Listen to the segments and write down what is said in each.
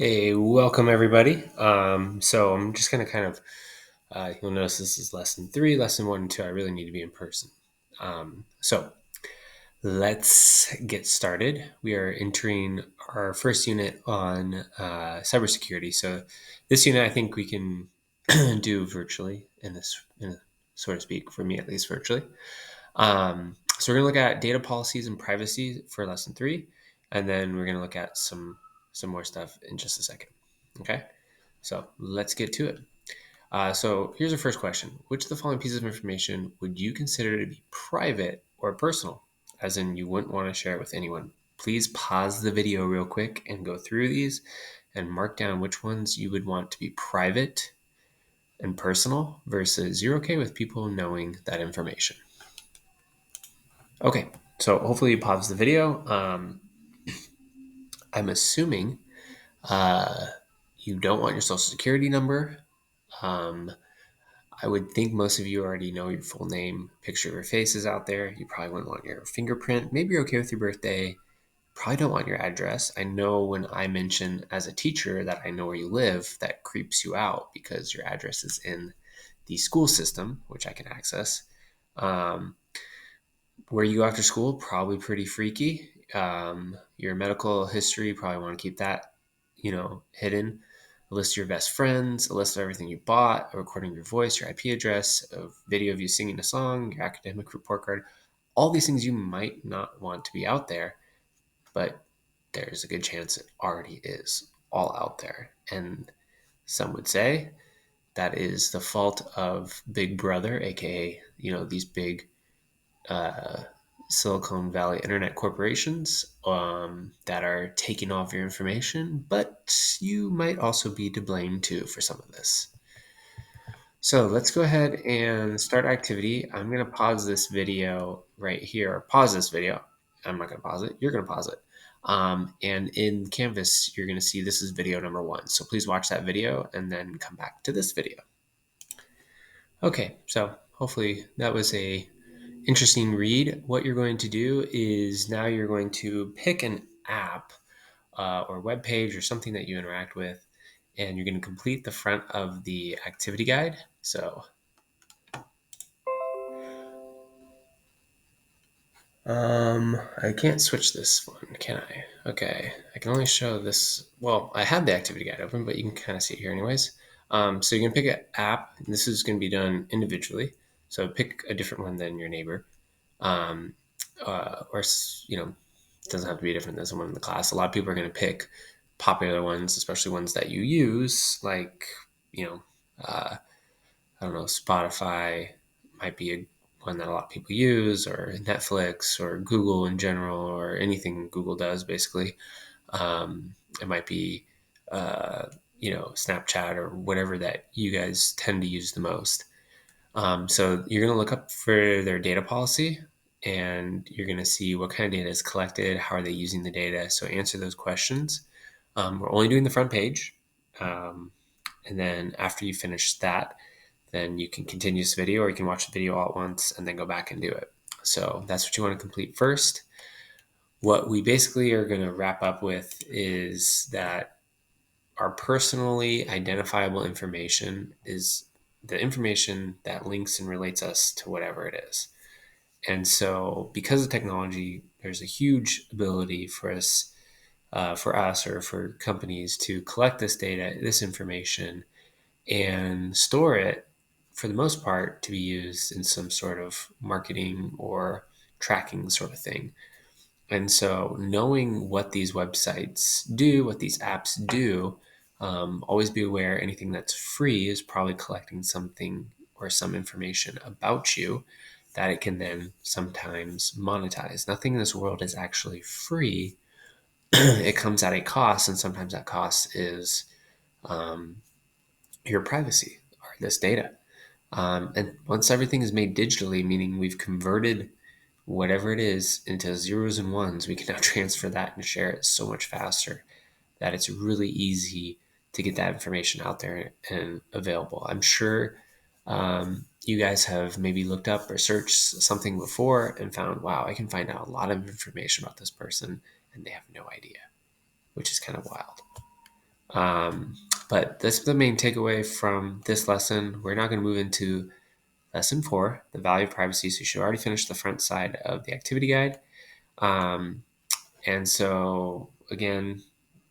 Hey, welcome everybody. So I'm just gonna you'll notice this is lesson 3, lesson 1 and 2. I really need to be in person. So let's get started. We are entering our first unit on cybersecurity. So this unit, I think we can do virtually so to speak, for me at least virtually. So we're gonna look at data policies and privacy for lesson 3, and then we're gonna look at some more stuff in just a second. Okay, so let's get to it. So here's our first question. Which of the following pieces of information would you consider to be private or personal? As in, you wouldn't want to share it with anyone. Please pause the video real quick and go through these and mark down which ones you would want to be private and personal versus you're okay with people knowing that information. Okay, so hopefully you pause the video. I'm assuming uh, you don't want your social security number. Um, I would think most of you already know your full name, picture of your face is out there. You probably wouldn't want your fingerprint. Maybe you're okay with your birthday. Probably don't want your address. I know when I mention as a teacher that I know where you live, that creeps you out because your address is in the school system, which I can access. Um, where you go after school, probably pretty freaky. Your medical history, probably want to keep that, hidden. A list of your best friends, a list of everything you bought, a recording of your voice, your IP address, a video of you singing a song, your academic report card. All these things you might not want to be out there, but there's a good chance it already is all out there. And some would say that is the fault of Big Brother, aka, these big uh, Silicon Valley internet corporations that are taking off your information, but you might also be to blame too for some of this. So let's go ahead and start activity. I'm going to pause this video right here. Pause this video. I'm not going to pause it. You're going to pause it. And in Canvas, you're going to see this is video number 1. So please watch that video and then come back to this video. Okay, so hopefully that was a interesting read. What you're going to do is now you're going to pick an app or web page or something that you interact with, and you're going to complete the front of the activity guide. So I can't switch this one, can I? Okay, I can only show this. Well, I have the activity guide open, but you can kind of see it here anyways. So you can pick an app. And this is going to be done individually. So pick a different one than your neighbor. Um, or it doesn't have to be different than someone in the class. A lot of people are going to pick popular ones, especially ones that you use, like you know, uh, I don't know, Spotify might be one that a lot of people use, or Netflix, or Google in general, or anything Google does basically. It might be, Snapchat or whatever that you guys tend to use the most. So you're going to look up for their data policy and you're going to see what kind of data is collected, how are they using the data. So answer those questions. We're only doing the front page. And then after you finish that, then you can continue this video or you can watch the video all at once and then go back and do it. So that's what you want to complete first. What we basically are going to wrap up with is that our personally identifiable information is the information that links and relates us to whatever it is. And so, because of technology, there's a huge ability for us, or for companies to collect this data, this information, and store it for the most part to be used in some sort of marketing or tracking sort of thing. And so, knowing what these websites do, what these apps do, always be aware anything that's free is probably collecting something or some information about you that it can then sometimes monetize. Nothing in this world is actually free. It comes at a cost, and sometimes that cost is um, your privacy or this data. And once everything is made digitally, meaning we've converted whatever it is into zeros and ones, we can now transfer that and share it so much faster that it's really easy to get that information out there and available. I'm sure you guys have maybe looked up or searched something before and found, wow, I can find out a lot of information about this person and they have no idea, which is kind of wild. But that's the main takeaway from this lesson. We're now going to move into lesson 4, the value of privacy. So you should already finish the front side of the activity guide. And so again,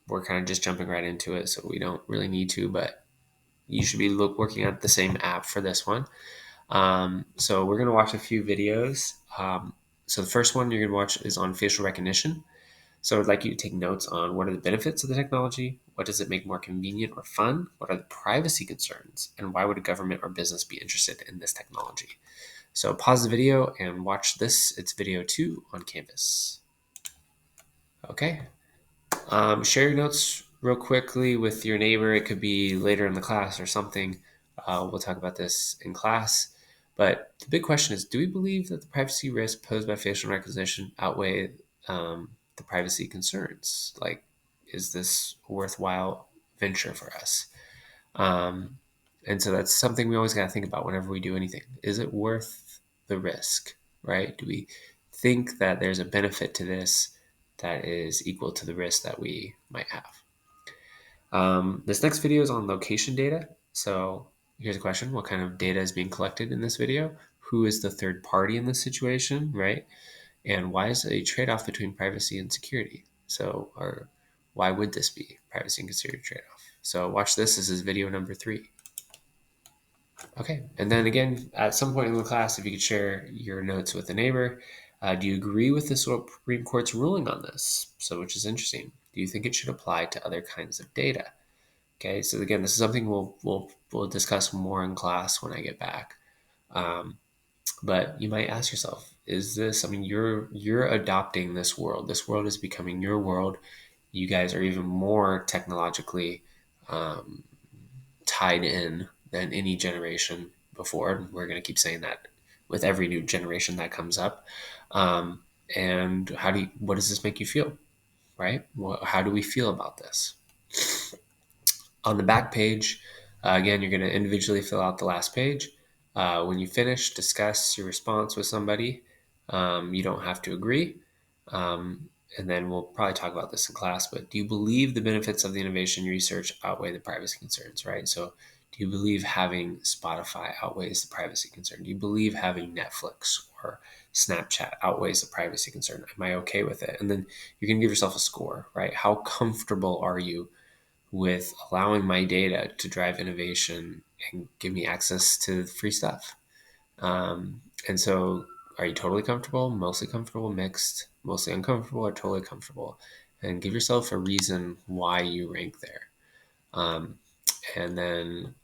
we're kind of just jumping right into it, so we don't really need to, but you should be working at the same app for this one. So we're going to watch a few videos. So the first one you're going to watch is on facial recognition. So I'd like you to take notes on what are the benefits of the technology, what does it make more convenient or fun, what are the privacy concerns, and why would a government or business be interested in this technology? So pause the video and watch this. It's video 2 on Canvas. Okay. Share your notes real quickly with your neighbor. It could be later in the class or something. We'll talk about this in class. But the big question is, do we believe that the privacy risk posed by facial recognition outweigh the privacy concerns? Like, is this a worthwhile venture for us? Um, and so that's something we always got to think about whenever we do anything. Is it worth the risk, right? Do we think that there's a benefit to this that is equal to the risk that we might have? This next video is on location data. So here's a question. What kind of data is being collected in this video? Who is the third party in this situation, right? And why is it a trade-off between privacy and security? So, or why would this be privacy and security trade-off? So watch this. This is video number 3. Okay. And then again, at some point in the class, if you could share your notes with a neighbor, do you agree with the Supreme Court's ruling on this? So, which is interesting. Do you think it should apply to other kinds of data? Okay. So again, this is something we'll discuss more in class when I get back. But you might ask yourself, is this? I mean, you're adopting this world. This world is becoming your world. You guys are even more technologically um, tied in than any generation before. And we're going to keep saying that with every new generation that comes up. And what does this make you feel? Right? How do we feel about this? On the back page, again, you're going to individually fill out the last page. When you finish, discuss your response with somebody. You don't have to agree. And then we'll probably talk about this in class, but do you believe the benefits of the innovation research outweigh the privacy concerns, right? So do you believe having Spotify outweighs the privacy concern? Do you believe having Netflix or Snapchat outweighs the privacy concern? Am I okay with it? And then you're going to give yourself a score, right? How comfortable are you with allowing my data to drive innovation and give me access to free stuff? And so, are you totally comfortable, mostly comfortable, mixed, mostly uncomfortable, or totally comfortable? And give yourself a reason why you rank there. Um, and then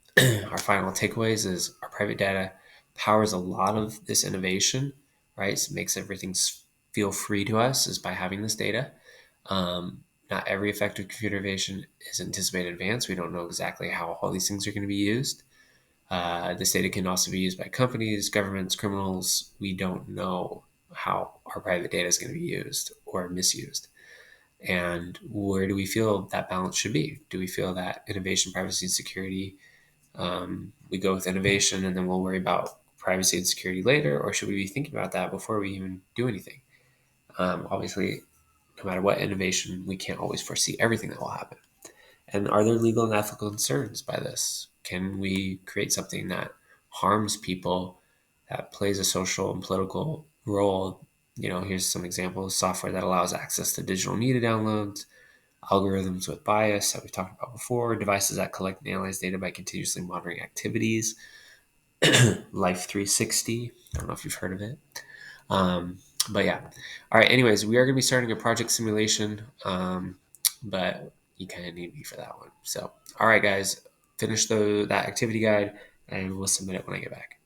our final takeaways is our private data powers a lot of this innovation, right? So it makes everything feel free to us is by having this data. Not every effective computer innovation is anticipated in advance. We don't know exactly how all these things are going to be used. This data can also be used by companies, governments, criminals. We don't know how our private data is going to be used or misused. And where do we feel that balance should be? Do we feel that innovation, privacy, and security, we go with innovation and then we'll worry about privacy and security later? Or should we be thinking about that before we even do anything? Obviously, no matter what innovation, we can't always foresee everything that will happen. And are there legal and ethical concerns by this? Can we create something that harms people, that plays a social and political role? Here's some examples: software that allows access to digital media downloads, algorithms with bias that we've talked about before, devices that collect and analyze data by continuously monitoring activities, Life 360. I don't know if you've heard of it. But yeah. All right. Anyways, we are going to be starting a project simulation, but you kind of need me for that one. So, all right, guys, finish that activity guide, and we'll submit it when I get back.